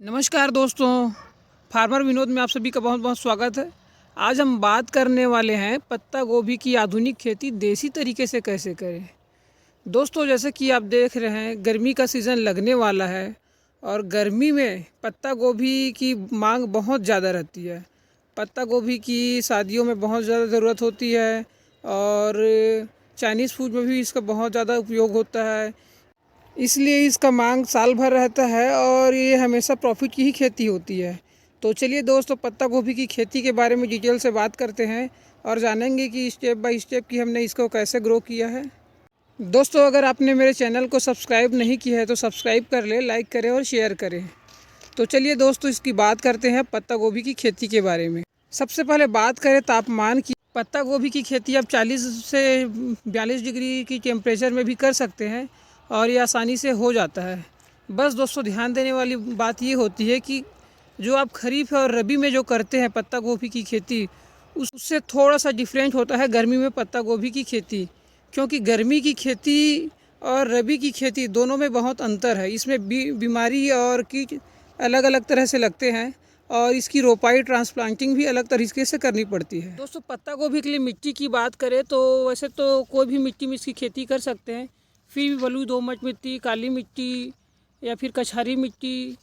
नमस्कार दोस्तों, फार्मर विनोद में आप सभी का बहुत बहुत स्वागत है। आज हम बात करने वाले हैं पत्ता गोभी की आधुनिक खेती देसी तरीके से कैसे करें। दोस्तों, जैसे कि आप देख रहे हैं गर्मी का सीज़न लगने वाला है और गर्मी में पत्ता गोभी की मांग बहुत ज़्यादा रहती है। पत्ता गोभी की शादियों में बहुत ज़्यादा ज़रूरत होती है और चाइनीज़ फूड में भी इसका बहुत ज़्यादा उपयोग होता है, इसलिए इसका मांग साल भर रहता है और ये हमेशा प्रॉफिट की ही खेती होती है। तो चलिए दोस्तों, पत्ता गोभी की खेती के बारे में डिटेल से बात करते हैं और जानेंगे कि स्टेप बाय स्टेप की हमने इसको कैसे ग्रो किया है। दोस्तों, अगर आपने मेरे चैनल को सब्सक्राइब नहीं किया है तो सब्सक्राइब कर ले, लाइक करें और शेयर करें। तो चलिए दोस्तों, इसकी बात करते हैं पत्ता गोभी की खेती के बारे में। सबसे पहले बात करें तापमान की। पत्ता गोभी की खेती आप 40 से 42 डिग्री की टेम्परेचर में भी कर सकते हैं और ये आसानी से हो जाता है। बस दोस्तों, ध्यान देने वाली बात ये होती है कि जो आप खरीफ और रबी में जो करते हैं पत्ता गोभी की खेती, उससे थोड़ा सा डिफरेंट होता है गर्मी में पत्ता गोभी की खेती, क्योंकि गर्मी की खेती और रबी की खेती दोनों में बहुत अंतर है। इसमें बीमारी और कीट अलग अलग तरह से लगते हैं और इसकी रोपाई ट्रांसप्लांटिंग भी अलग तरीके से करनी पड़ती है। दोस्तों, पत्ता गोभी के लिए मिट्टी की बात करें तो वैसे तो कोई भी मिट्टी में इसकी खेती कर सकते हैं, फिर भी बलुई दोमट मिट्टी, काली मिट्टी या फिर कछारी मिट्टी,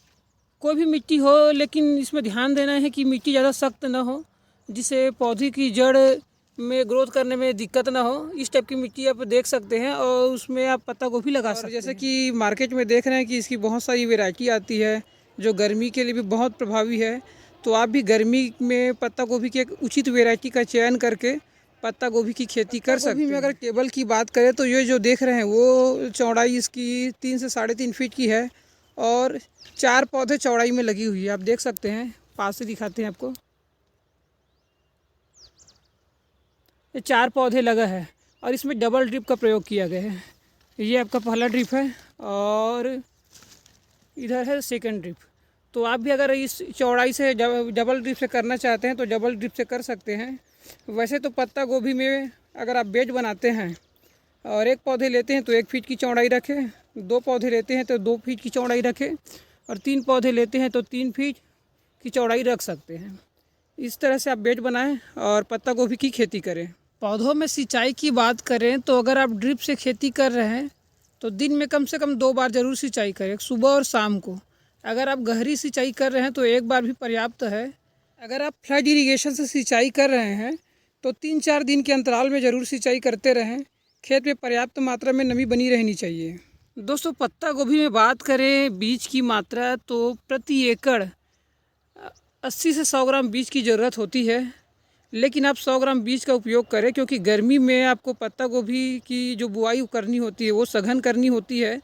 कोई भी मिट्टी हो, लेकिन इसमें ध्यान देना है कि मिट्टी ज़्यादा सख्त ना हो जिससे पौधे की जड़ में ग्रोथ करने में दिक्कत ना हो। इस टाइप की मिट्टी आप देख सकते हैं और उसमें आप पत्ता गोभी लगा सकते हैं। जैसे कि मार्केट में देख रहे हैं कि इसकी बहुत सारी वैरायटी आती है जो गर्मी के लिए भी बहुत प्रभावी है। तो आप भी गर्मी में पत्ता गोभी की एक उचित वैरायटी का चयन करके पत्ता गोभी की खेती कर सकते हैं। अगर टेबल की बात करें तो ये जो देख रहे हैं वो चौड़ाई इसकी 3 से 3.5 फीट की है और 4 पौधे चौड़ाई में लगी हुई है। आप देख सकते हैं, पास से दिखाते हैं आपको। ये 4 पौधे लगा है और इसमें डबल ड्रिप का प्रयोग किया गया है। ये आपका पहला ड्रिप है और इधर है सेकंड ड्रिप। तो आप भी अगर इस चौड़ाई से डबल ड्रिप से करना चाहते हैं तो डबल ड्रिप से कर सकते हैं। वैसे तो पत्ता गोभी में अगर आप बेड बनाते हैं और 1 पौधे लेते हैं तो 1 फीट की चौड़ाई रखें, 2 पौधे लेते हैं तो 2 फीट की चौड़ाई रखें और 3 पौधे लेते हैं तो 3 फीट की चौड़ाई रख सकते हैं। इस तरह से आप बेड बनाएं और पत्ता गोभी की खेती करें। पौधों में सिंचाई की बात करें तो अगर आप ड्रिप से खेती कर रहे हैं तो दिन में कम से कम 2 बार ज़रूर सिंचाई करें, सुबह और शाम को। अगर आप गहरी सिंचाई कर रहे हैं तो 1 बार भी पर्याप्त है। अगर आप फ्लड इरिगेशन से सिंचाई कर रहे हैं तो 3-4 दिन के अंतराल में ज़रूर सिंचाई करते रहें। खेत में पर्याप्त मात्रा में नमी बनी रहनी चाहिए। दोस्तों, पत्ता गोभी में बात करें बीज की मात्रा तो प्रति एकड़ 80 से 100 ग्राम बीज की ज़रूरत होती है, लेकिन आप 100 ग्राम बीज का उपयोग करें क्योंकि गर्मी में आपको पत्ता गोभी की जो बुआई करनी होती है वो सघन करनी होती है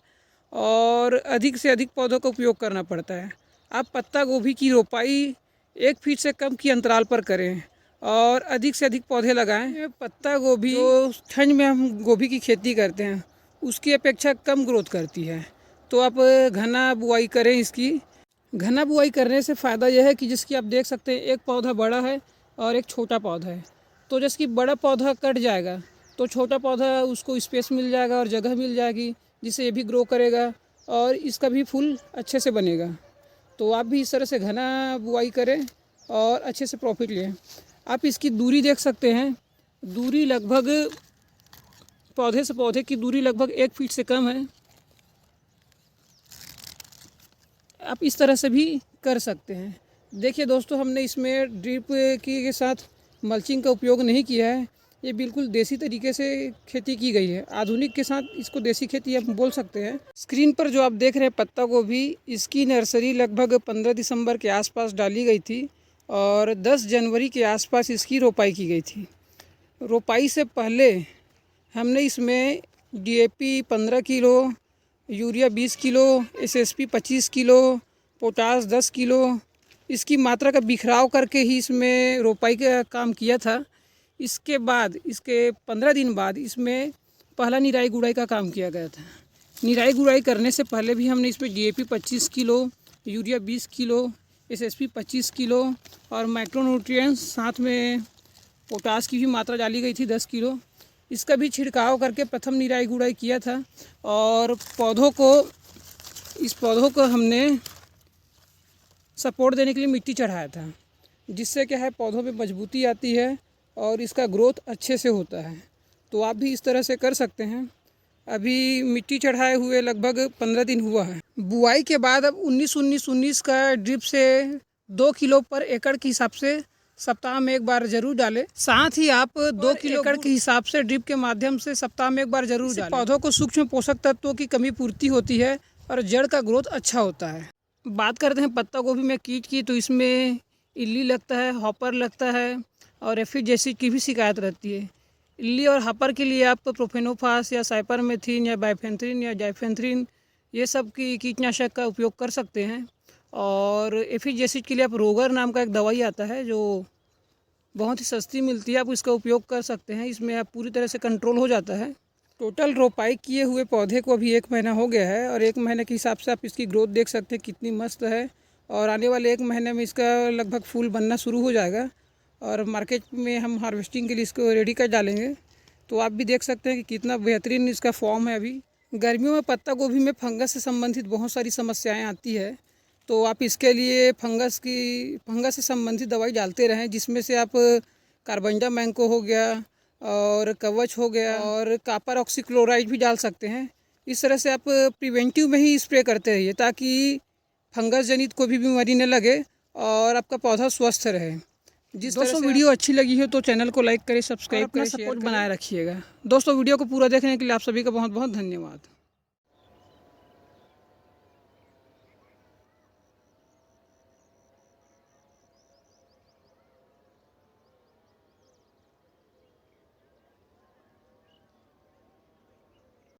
और अधिक से अधिक पौधों का उपयोग करना पड़ता है। आप पत्ता गोभी की रोपाई 1 फीट से कम की अंतराल पर करें और अधिक से अधिक पौधे लगाएं। पत्ता गोभी जो ठंड में हम गोभी की खेती करते हैं उसकी अपेक्षा कम ग्रोथ करती है, तो आप घना बुआई करें। इसकी घना बुआई करने से फ़ायदा यह है कि जिसकी आप देख सकते हैं एक पौधा बड़ा है और एक छोटा पौधा है, तो जैसे कि बड़ा पौधा कट जाएगा तो छोटा पौधा उसको स्पेस मिल जाएगा और जगह मिल जाएगी जिससे ये भी ग्रो करेगा और इसका भी फूल अच्छे से बनेगा। तो आप भी इस तरह से घना बुआई करें और अच्छे से प्रॉफिट लें। आप इसकी दूरी देख सकते हैं, दूरी लगभग पौधे से पौधे की दूरी लगभग 1 फीट से कम है। आप इस तरह से भी कर सकते हैं। देखिए दोस्तों, हमने इसमें ड्रिप के साथ मल्चिंग का उपयोग नहीं किया है। ये बिल्कुल देसी तरीके से खेती की गई है। आधुनिक के साथ इसको देसी खेती आप बोल सकते हैं। स्क्रीन पर जो आप देख रहे हैं पत्ता गोभी, इसकी नर्सरी लगभग 15 दिसंबर के आसपास डाली गई थी और 10 जनवरी के आसपास इसकी रोपाई की गई थी। रोपाई से पहले हमने इसमें DAP 15 kilo, urea 20 kilo, SSP 25 kilo, potash 10 kilo, इसकी मात्रा का बिखराव करके ही इसमें रोपाई का काम किया था। इसके बाद इसके 15 दिन बाद इसमें पहला निराई गुड़ाई का काम किया गया था। निराई गुड़ाई करने से पहले भी हमने इसमें DAP 25 kilo, urea 20 kilo, SSP 25 kilo और माइक्रोन्यूट्रिएंट्स साथ में पोटास की भी मात्रा डाली गई थी 10 किलो। इसका भी छिड़काव करके प्रथम निराई गुड़ाई किया था और इस पौधों को हमने सपोर्ट देने के लिए मिट्टी चढ़ाया था, जिससे क्या है पौधों में मजबूती आती है और इसका ग्रोथ अच्छे से होता है। तो आप भी इस तरह से कर सकते हैं। अभी मिट्टी चढ़ाए हुए लगभग 15 दिन हुआ है। बुआई के बाद अब 19-19-19 का ड्रिप से 2 किलो पर एकड़ के हिसाब से सप्ताह में एक बार जरूर डालें। साथ ही आप 2 किलो एकड़ के हिसाब से ड्रिप के माध्यम से सप्ताह में एक बार जरूर डालें। पौधों को सूक्ष्म पोषक तत्वों की कमी पूर्ति होती है और जड़ का ग्रोथ अच्छा होता है। बात करते हैं पत्ता गोभी में कीट की, तो इसमें इल्ली लगता है, हॉपर लगता है और एफिड जैसी की भी शिकायत रहती है। इल्ली और हॉपर के लिए आप प्रोफेनोफास या साइपरमेथ्रिन या बाइफेंथ्रिन या जाइफेंथ्रिन ये सब की कीटनाशक का उपयोग कर सकते हैं। और एफिड एसिड के लिए आप रोगर नाम का एक दवाई आता है जो बहुत ही सस्ती मिलती है, आप इसका उपयोग कर सकते हैं। इसमें आप पूरी तरह से कंट्रोल हो जाता है। टोटल रोपाई किए हुए पौधे को अभी 1 महीना हो गया है और 1 महीने के हिसाब से आप इसकी ग्रोथ देख सकते हैं कितनी मस्त है। और आने वाले 1 महीने में इसका लगभग फूल बनना शुरू हो जाएगा और मार्केट में हम हार्वेस्टिंग के लिए इसको रेडी कर डालेंगे। तो आप भी देख सकते हैं कि कितना बेहतरीन इसका फॉर्म है। अभी गर्मियों में पत्ता गोभी में फंगस से संबंधित बहुत सारी समस्याएं आती है, तो आप इसके लिए फंगस से संबंधित दवाई डालते रहें, जिसमें से आप कार्बेंडा मैंको हो गया और कवच हो गया और कॉपर ऑक्सीक्लोराइड भी डाल सकते हैं। इस तरह से आप प्रिवेंटिव में ही स्प्रे करते रहिए ताकि फंगस जनित कोई भी बीमारी न लगे और आपका पौधा स्वस्थ रहे। दोस्तों वीडियो अच्छी लगी हो तो चैनल को लाइक करें, सब्सक्राइब करें, सपोर्ट बनाए रखिएगा। दोस्तों वीडियो को पूरा देखने के लिए आप सभी का बहुत बहुत धन्यवाद।